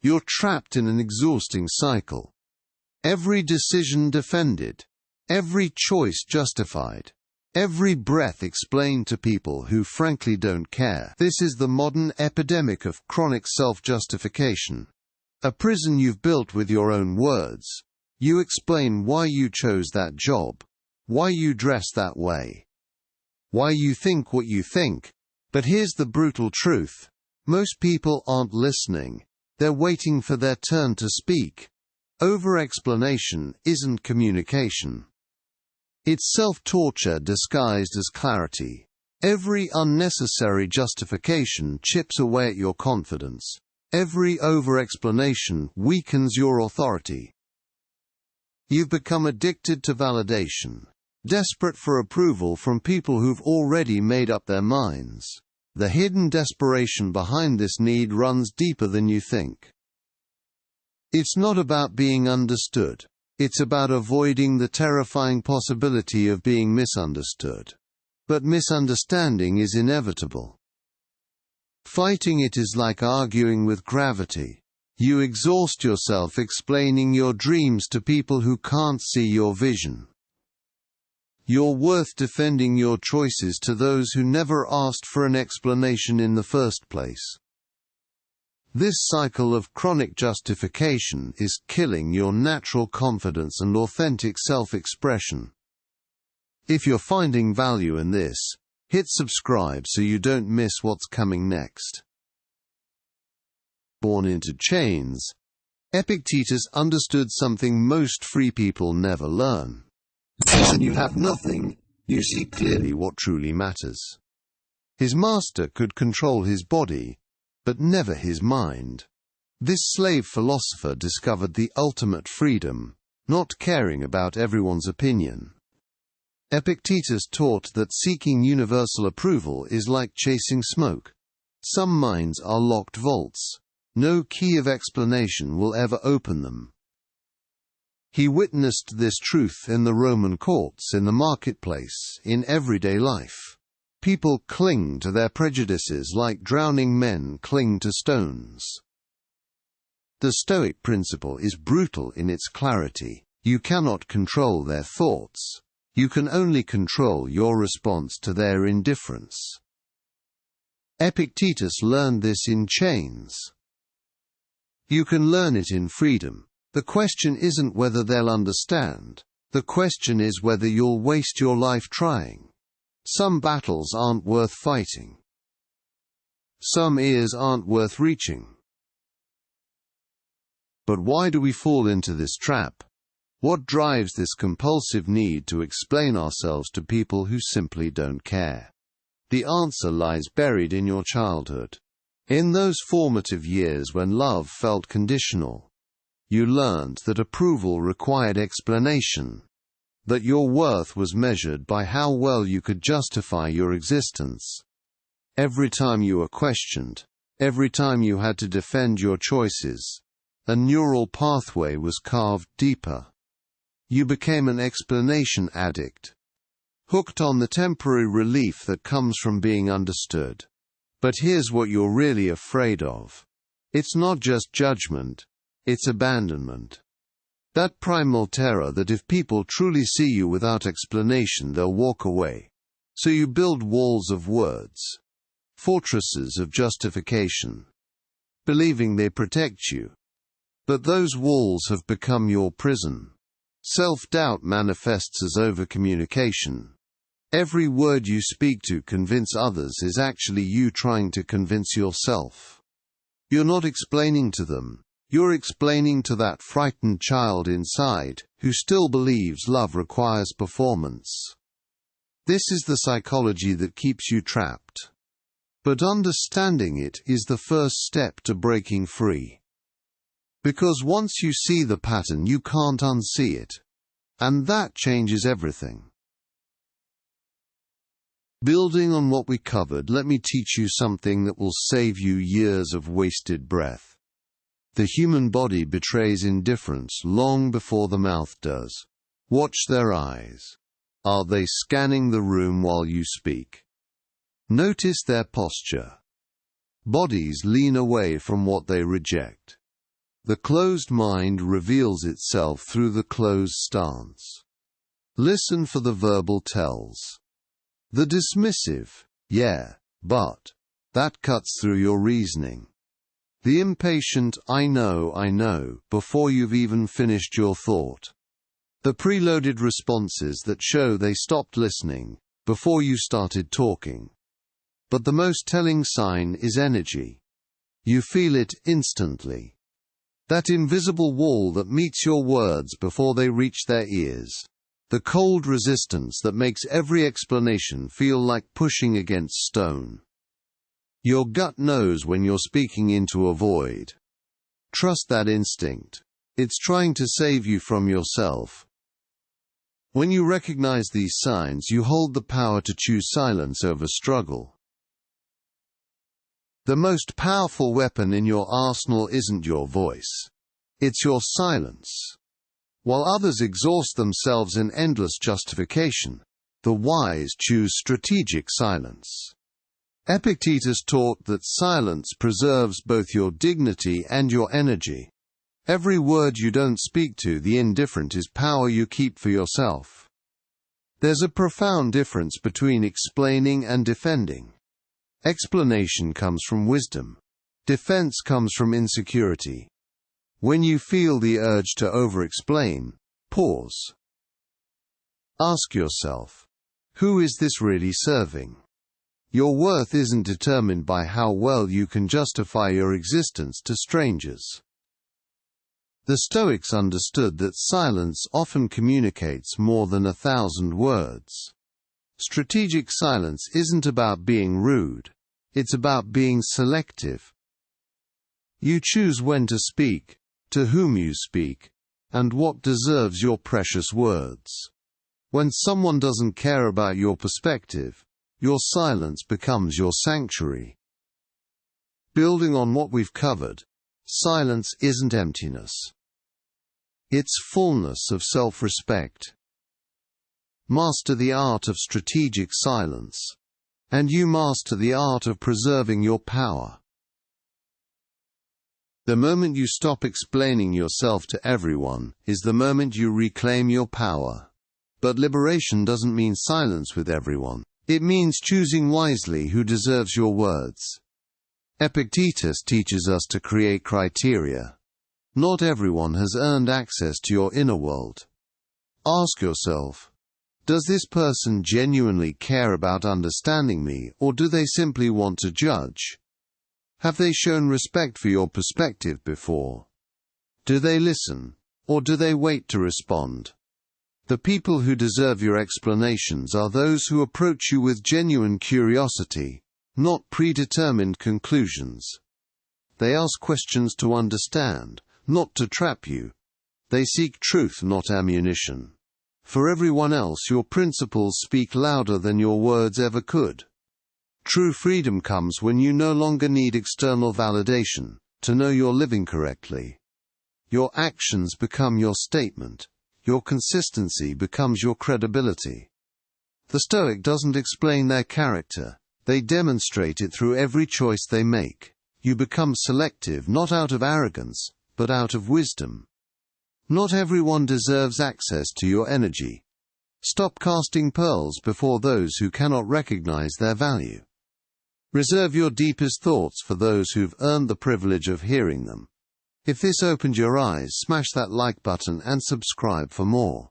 you're trapped in an exhausting cycle. Every decision defended, every choice justified, every breath explained to people who frankly don't care. This is the modern epidemic of chronic self-justification. A prison you've built with your own words. You explain why you chose that job, why you dress that way, why you think what you think. But here's the brutal truth. Most people aren't listening. They're waiting for their turn to speak. Over-explanation isn't communication. It's self-torture disguised as clarity. Every unnecessary justification chips away at your confidence. Every over-explanation weakens your authority. You've become addicted to validation, desperate for approval from people who've already made up their minds. The hidden desperation behind this need runs deeper than you think. It's not about being understood. It's about avoiding the terrifying possibility of being misunderstood. But misunderstanding is inevitable. Fighting it is like arguing with gravity. You exhaust yourself explaining your dreams to people who can't see your vision. You're worth defending your choices to those who never asked for an explanation in the first place. This cycle of chronic justification is killing your natural confidence and authentic self-expression. If you're finding value in this, hit subscribe so you don't miss what's coming next. Born into chains, Epictetus understood something most free people never learn. When you have nothing, you see clearly what truly matters. His master could control his body, but never his mind. This slave philosopher discovered the ultimate freedom, not caring about everyone's opinion. Epictetus taught that seeking universal approval is like chasing smoke. Some minds are locked vaults. No key of explanation will ever open them. He witnessed this truth in the Roman courts, in the marketplace, in everyday life. People cling to their prejudices like drowning men cling to stones. The Stoic principle is brutal in its clarity. You cannot control their thoughts. You can only control your response to their indifference. Epictetus learned this in chains. You can learn it in freedom. The question isn't whether they'll understand. The question is whether you'll waste your life trying. Some battles aren't worth fighting. Some ears aren't worth reaching. But why do we fall into this trap? What drives this compulsive need to explain ourselves to people who simply don't care? The answer lies buried in your childhood. In those formative years when love felt conditional, you learned that approval required explanation, that your worth was measured by how well you could justify your existence. Every time you were questioned, every time you had to defend your choices, a neural pathway was carved deeper. You became an explanation addict, hooked on the temporary relief that comes from being understood. But here's what you're really afraid of. It's not just judgment, it's abandonment. That primal terror that if people truly see you without explanation they'll walk away. So you build walls of words, fortresses of justification, believing they protect you. But those walls have become your prison. Self-doubt manifests as over-communication. Every word you speak to convince others is actually you trying to convince yourself. You're not explaining to them. You're explaining to that frightened child inside, who still believes love requires performance. This is the psychology that keeps you trapped. But understanding it is the first step to breaking free. Because once you see the pattern you can't unsee it. And that changes everything. Building on what we covered, let me teach you something that will save you years of wasted breath. The human body betrays indifference long before the mouth does. Watch their eyes. Are they scanning the room while you speak? Notice their posture. Bodies lean away from what they reject. The closed mind reveals itself through the closed stance. Listen for the verbal tells. The dismissive, "yeah, but," that cuts through your reasoning. The impatient I know, before you've even finished your thought. The preloaded responses that show they stopped listening before you started talking. But the most telling sign is energy. You feel it instantly. That invisible wall that meets your words before they reach their ears. The cold resistance that makes every explanation feel like pushing against stone. Your gut knows when you're speaking into a void. Trust that instinct. It's trying to save you from yourself. When you recognize these signs, you hold the power to choose silence over struggle. The most powerful weapon in your arsenal isn't your voice. It's your silence. While others exhaust themselves in endless justification, the wise choose strategic silence. Epictetus taught that silence preserves both your dignity and your energy. Every word you don't speak to the indifferent is power you keep for yourself. There's a profound difference between explaining and defending. Explanation comes from wisdom. Defense comes from insecurity. When you feel the urge to over-explain, pause. Ask yourself, who is this really serving? Your worth isn't determined by how well you can justify your existence to strangers. The Stoics understood that silence often communicates more than 1,000 words. Strategic silence isn't about being rude, it's about being selective. You choose when to speak, to whom you speak, and what deserves your precious words. When someone doesn't care about your perspective, your silence becomes your sanctuary. Building on what we've covered, silence isn't emptiness. It's fullness of self-respect. Master the art of strategic silence, and you master the art of preserving your power. The moment you stop explaining yourself to everyone is the moment you reclaim your power. But liberation doesn't mean silence with everyone. It means choosing wisely who deserves your words. Epictetus teaches us to create criteria. Not everyone has earned access to your inner world. Ask yourself, does this person genuinely care about understanding me, or do they simply want to judge? Have they shown respect for your perspective before? Do they listen, or do they wait to respond? The people who deserve your explanations are those who approach you with genuine curiosity, not predetermined conclusions. They ask questions to understand, not to trap you. They seek truth, not ammunition. For everyone else, your principles speak louder than your words ever could. True freedom comes when you no longer need external validation to know you're living correctly. Your actions become your statement. Your consistency becomes your credibility. The Stoic doesn't explain their character. They demonstrate it through every choice they make. You become selective not out of arrogance, but out of wisdom. Not everyone deserves access to your energy. Stop casting pearls before those who cannot recognize their value. Reserve your deepest thoughts for those who've earned the privilege of hearing them. If this opened your eyes, smash that like button and subscribe for more.